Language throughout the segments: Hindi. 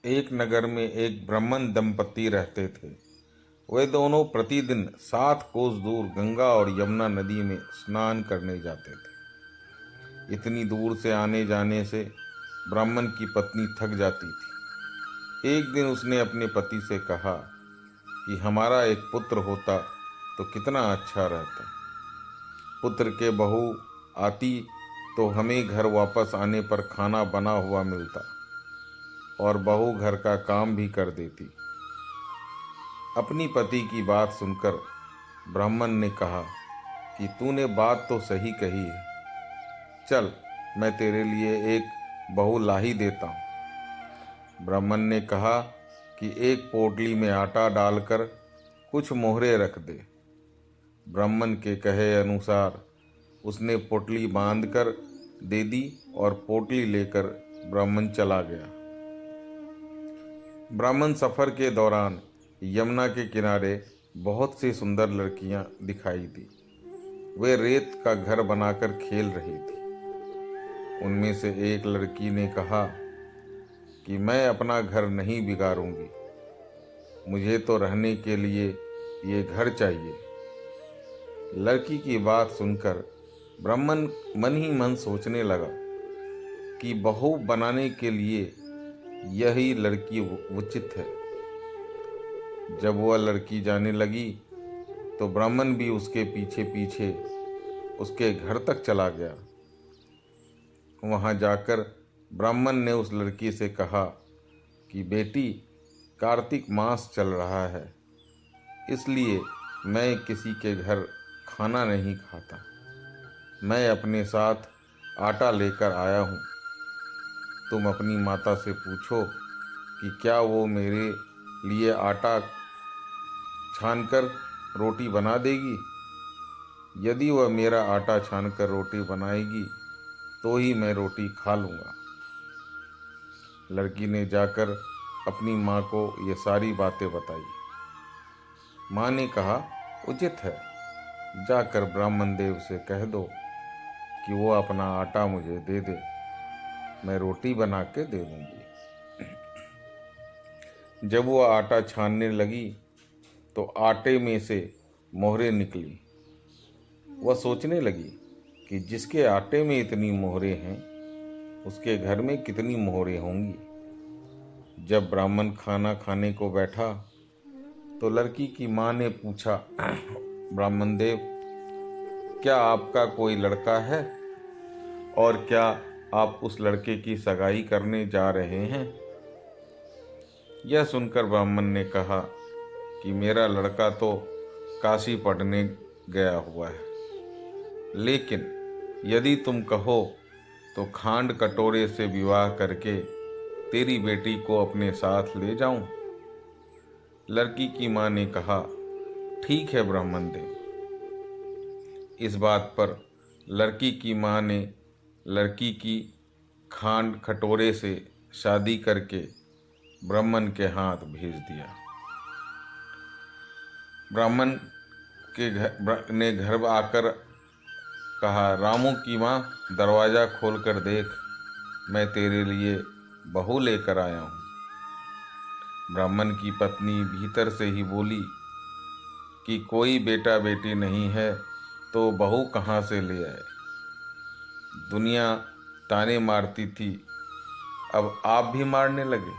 एक नगर में एक ब्राह्मण दंपति रहते थे। वे दोनों प्रतिदिन 7 कोस दूर गंगा और यमुना नदी में स्नान करने जाते थे। इतनी दूर से आने जाने से ब्राह्मण की पत्नी थक जाती थी। एक दिन उसने अपने पति से कहा कि हमारा एक पुत्र होता तो कितना अच्छा रहता। पुत्र के बहू आती तो हमें घर वापस आने पर खाना बना हुआ मिलता और बहू घर का काम भी कर देती। अपनी पति की बात सुनकर ब्राह्मण ने कहा कि तूने बात तो सही कही है, चल मैं तेरे लिए एक बहू ला ही देता हूँ। ब्राह्मण ने कहा कि एक पोटली में आटा डालकर कुछ मोहरे रख दे। ब्राह्मण के कहे अनुसार उसने पोटली बांधकर दे दी और पोटली लेकर ब्राह्मण चला गया। ब्राह्मण सफर के दौरान यमुना के किनारे बहुत सी सुंदर लड़कियां दिखाई दी। वे रेत का घर बनाकर खेल रही थी। उनमें से एक लड़की ने कहा कि मैं अपना घर नहीं बिगाड़ूंगी, मुझे तो रहने के लिए ये घर चाहिए। लड़की की बात सुनकर ब्राह्मण मन ही मन सोचने लगा कि बहू बनाने के लिए यही लड़की उचित है। जब वह लड़की जाने लगी तो ब्राह्मण भी उसके पीछे पीछे उसके घर तक चला गया। वहां जाकर ब्राह्मण ने उस लड़की से कहा कि बेटी, कार्तिक मास चल रहा है, इसलिए मैं किसी के घर खाना नहीं खाता। मैं अपने साथ आटा लेकर आया हूँ। तुम अपनी माता से पूछो कि क्या वो मेरे लिए आटा छानकर रोटी बना देगी। यदि वह मेरा आटा छानकर रोटी बनाएगी तो ही मैं रोटी खा लूँगा। लड़की ने जाकर अपनी माँ को ये सारी बातें बताई। माँ ने कहा, उचित है, जाकर ब्राह्मण देव से कह दो कि वो अपना आटा मुझे दे दे, मैं रोटी बना के दे दूँगी। जब वो आटा छानने लगी तो आटे में से मोहरें निकली। वह सोचने लगी कि जिसके आटे में इतनी मोहरें हैं उसके घर में कितनी मोहरें होंगी। जब ब्राह्मण खाना खाने को बैठा तो लड़की की माँ ने पूछा, ब्राह्मण देव, क्या आपका कोई लड़का है और क्या आप उस लड़के की सगाई करने जा रहे हैं। यह सुनकर ब्राह्मण ने कहा कि मेरा लड़का तो काशी पढ़ने गया हुआ है, लेकिन यदि तुम कहो तो खांड कटोरे से विवाह करके तेरी बेटी को अपने साथ ले जाऊं। लड़की की माँ ने कहा, ठीक है ब्राह्मण देव। इस बात पर लड़की की माँ ने लड़की की खांड कटोरे से शादी करके ब्राह्मण के हाथ भेज दिया। ब्राह्मण के ने घर आकर कहा, रामू की माँ, दरवाज़ा खोल कर देख, मैं तेरे लिए बहू लेकर आया हूँ। ब्राह्मण की पत्नी भीतर से ही बोली कि कोई बेटा बेटी नहीं है तो बहू कहाँ से ले आए। दुनिया ताने मारती थी, अब आप भी मारने लगे।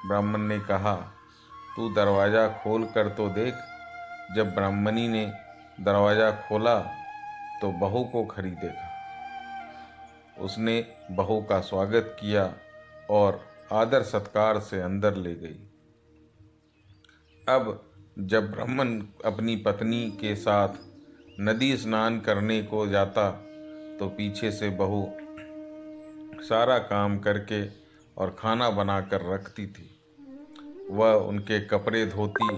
ब्राह्मण ने कहा, तू दरवाज़ा खोल कर तो देख। जब ब्राह्मणी ने दरवाज़ा खोला तो बहू को खरीदेगा। उसने बहू का स्वागत किया और आदर सत्कार से अंदर ले गई। अब जब ब्राह्मण अपनी पत्नी के साथ नदी स्नान करने को जाता तो पीछे से बहू सारा काम करके और खाना बनाकर रखती थी। वह उनके कपड़े धोती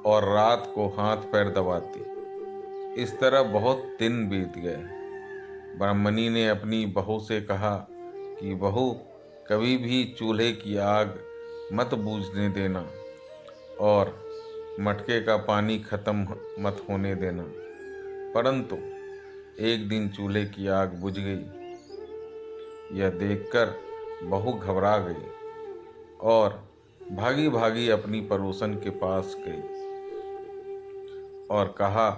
और रात को हाथ पैर दबाती। इस तरह बहुत दिन बीत गए। ब्राह्मणी ने अपनी बहू से कहा कि बहू, कभी भी चूल्हे की आग मत बूझने देना और मटके का पानी खत्म मत होने देना। परंतु एक दिन चूल्हे की आग बुझ गई। यह देखकर बहू घबरा गई और भागी भागी अपनी पड़ोसन के पास गई और कहा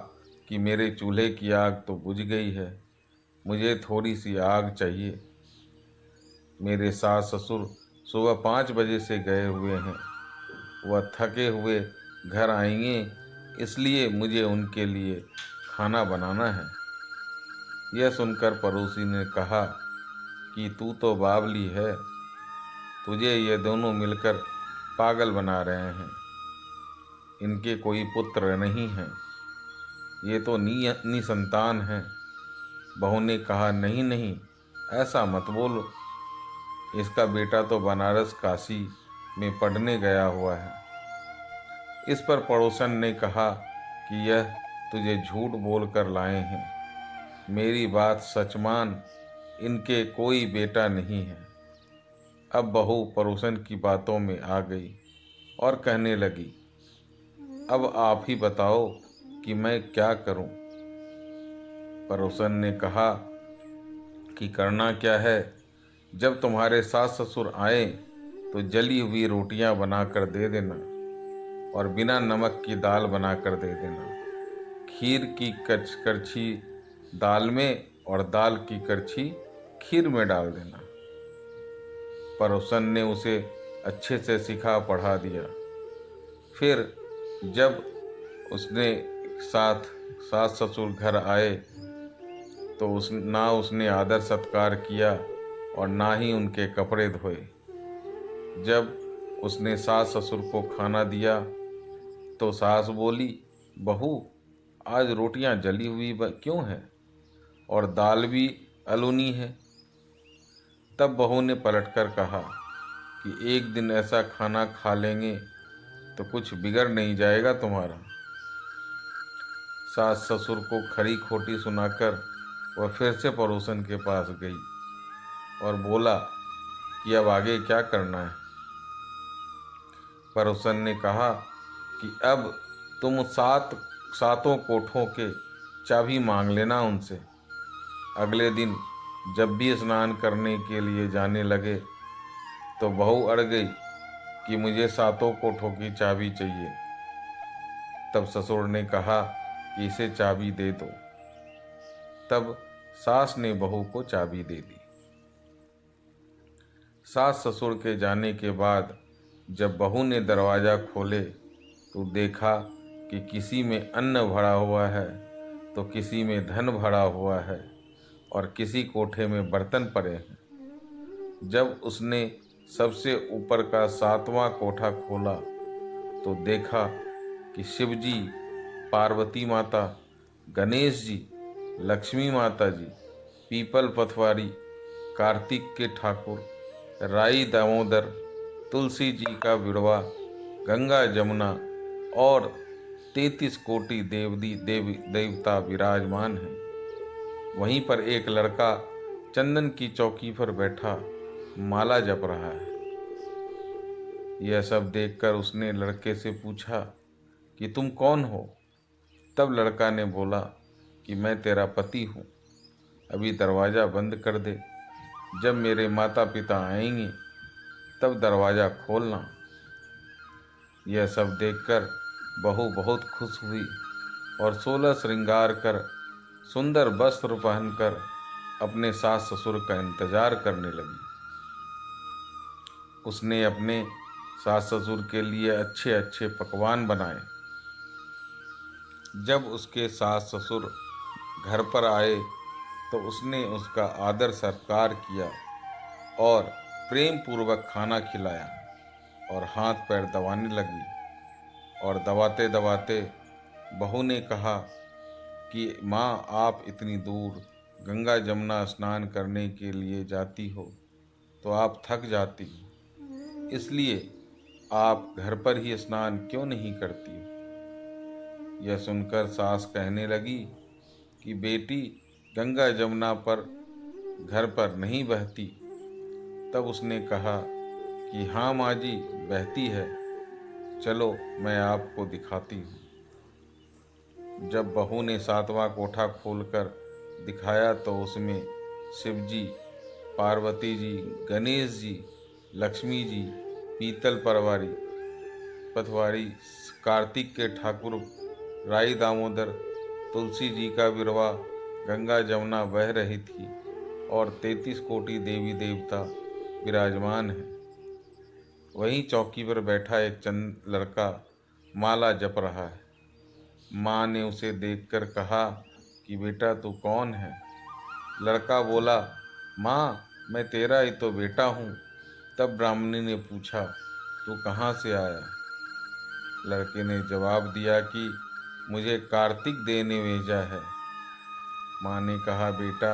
कि मेरे चूल्हे की आग तो बुझ गई है, मुझे थोड़ी सी आग चाहिए। मेरे सास ससुर सुबह 5 बजे से गए हुए हैं, वह थके हुए घर आएंगे, इसलिए मुझे उनके लिए खाना बनाना है। यह सुनकर पड़ोसी ने कहा कि तू तो बावली है, तुझे ये दोनों मिलकर पागल बना रहे हैं। इनके कोई पुत्र नहीं है, ये तो निसंतान है। बहू ने कहा, नहीं नहीं, ऐसा मत बोलो, इसका बेटा तो बनारस काशी में पढ़ने गया हुआ है। इस पर पड़ोसन ने कहा कि यह तुझे झूठ बोल कर लाए हैं, मेरी बात सच मान, इनके कोई बेटा नहीं है। अब बहू पड़ोसन की बातों में आ गई और कहने लगी, अब आप ही बताओ कि मैं क्या करूं। पड़ोसन ने कहा कि करना क्या है, जब तुम्हारे सास ससुर आए तो जली हुई रोटियां बनाकर दे देना और बिना नमक की दाल बनाकर दे देना। खीर की करछी दाल में और दाल की करछी खीर में डाल देना। पड़ोसन ने उसे अच्छे से सिखा पढ़ा दिया। फिर जब उसने साथ सास ससुर घर आए तो ना उसने आदर सत्कार किया और ना ही उनके कपड़े धोए। जब उसने सास ससुर को खाना दिया तो सास बोली, बहू आज रोटियां जली हुई क्यों हैं और दाल भी अलूनी है। तब बहू ने पलटकर कहा कि एक दिन ऐसा खाना खा लेंगे तो कुछ बिगड़ नहीं जाएगा तुम्हारा। सास ससुर को खरी खोटी सुनाकर वह फिर से पड़ोसन के पास गई और बोला कि अब आगे क्या करना है। पड़ोसन ने कहा कि अब तुम सातों कोठों के चाबी मांग लेना उनसे। अगले दिन जब भी स्नान करने के लिए जाने लगे तो बहू अड़ गई कि मुझे सातों कोठों की चाबी चाहिए। तब ससुर ने कहा कि इसे चाबी दे दो। तब सास ने बहू को चाबी दे दी। सास ससुर के जाने के बाद जब बहू ने दरवाज़ा खोले तो देखा कि किसी में अन्न भरा हुआ है तो किसी में धन भरा हुआ है और किसी कोठे में बर्तन पड़े हैं। जब उसने सबसे ऊपर का 7वां कोठा खोला तो देखा कि शिव जी, पार्वती माता, गणेश जी, लक्ष्मी माता जी, पीपल पथवारी, कार्तिक के ठाकुर, राई दामोदर, तुलसी जी का विड़वा, गंगा जमुना और 33 कोटि देवता विराजमान हैं। वहीं पर एक लड़का चंदन की चौकी पर बैठा माला जप रहा है। यह सब देखकर उसने लड़के से पूछा कि तुम कौन हो। तब लड़का ने बोला कि मैं तेरा पति हूँ, अभी दरवाज़ा बंद कर दे, जब मेरे माता पिता आएंगे तब दरवाज़ा खोलना। यह सब देखकर बहू बहुत खुश हुई और 16 श्रृंगार कर सुंदर वस्त्र पहनकर अपने सास ससुर का इंतजार करने लगी। उसने अपने सास ससुर के लिए अच्छे अच्छे पकवान बनाए। जब उसके सास ससुर घर पर आए तो उसने उसका आदर सत्कार किया और प्रेम पूर्वक खाना खिलाया और हाथ पैर दबाने लगी। और दबाते दबाते बहू ने कहा कि माँ, आप इतनी दूर गंगा जमुना स्नान करने के लिए जाती हो तो आप थक जाती हो, इसलिए आप घर पर ही स्नान क्यों नहीं करती हो। यह सुनकर सास कहने लगी कि बेटी गंगा जमुना पर घर पर नहीं बहती। तब उसने कहा कि हाँ माँ जी, बहती है, चलो मैं आपको दिखाती हूँ। जब बहू ने 7वां कोठा खोलकर दिखाया तो उसमें शिव जी, पार्वती जी, गणेश जी, लक्ष्मी जी, पीतल परवारी पथवारी कार्तिक के ठाकुर राई दामोदर तुलसी जी का विरवा गंगा जमुना बह रही थी और 33 कोटि देवी देवता विराजमान हैं। वहीं चौकी पर बैठा एक चंद लड़का माला जप रहा है। माँ ने उसे देखकर कहा कि बेटा तू कौन है? लड़का बोला, माँ मैं तेरा ही तो बेटा हूँ। तब ब्राह्मणी ने पूछा, तू कहाँ से आया? लड़के ने जवाब दिया कि मुझे कार्तिक देने भेजा है। माँ ने कहा, बेटा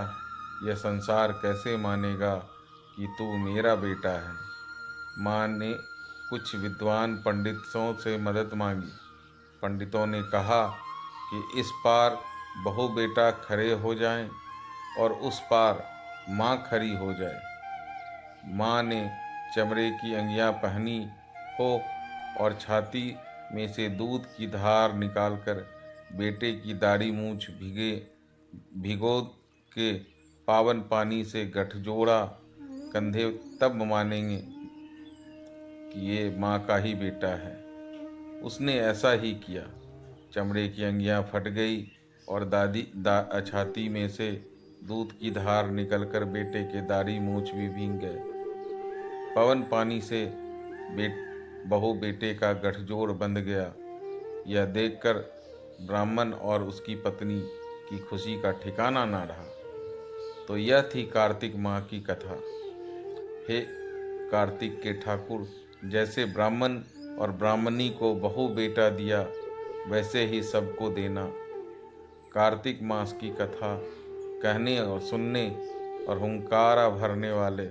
यह संसार कैसे मानेगा कि तू मेरा बेटा है? माँ ने कुछ विद्वान पंडितों से मदद मांगी। पंडितों ने कहा कि इस पार बहू बेटा खड़े हो जाएं और उस पार माँ खड़ी हो जाए। माँ ने चमड़े की अंगियाँ पहनी हो और छाती में से दूध की धार निकालकर बेटे की दाढ़ी मूंछ भिगो के पावन पानी से गठजोड़ा कंधे, तब मानेंगे कि ये माँ का ही बेटा है। उसने ऐसा ही किया। चमड़े की अंगियाँ फट गई और छाती में से दूध की धार निकलकर बेटे के दाढ़ी मूंछ भी भीग गए। पवन पानी से बहू बेटे का गठजोड़ बंध गया। यह देखकर ब्राह्मण और उसकी पत्नी की खुशी का ठिकाना ना रहा। तो यह थी कार्तिक माह की कथा। हे कार्तिक के ठाकुर, जैसे ब्राह्मण और ब्राह्मणी को बहू बेटा दिया, वैसे ही सबको देना। कार्तिक मास की कथा कहने और सुनने और हुंकारा भरने वाले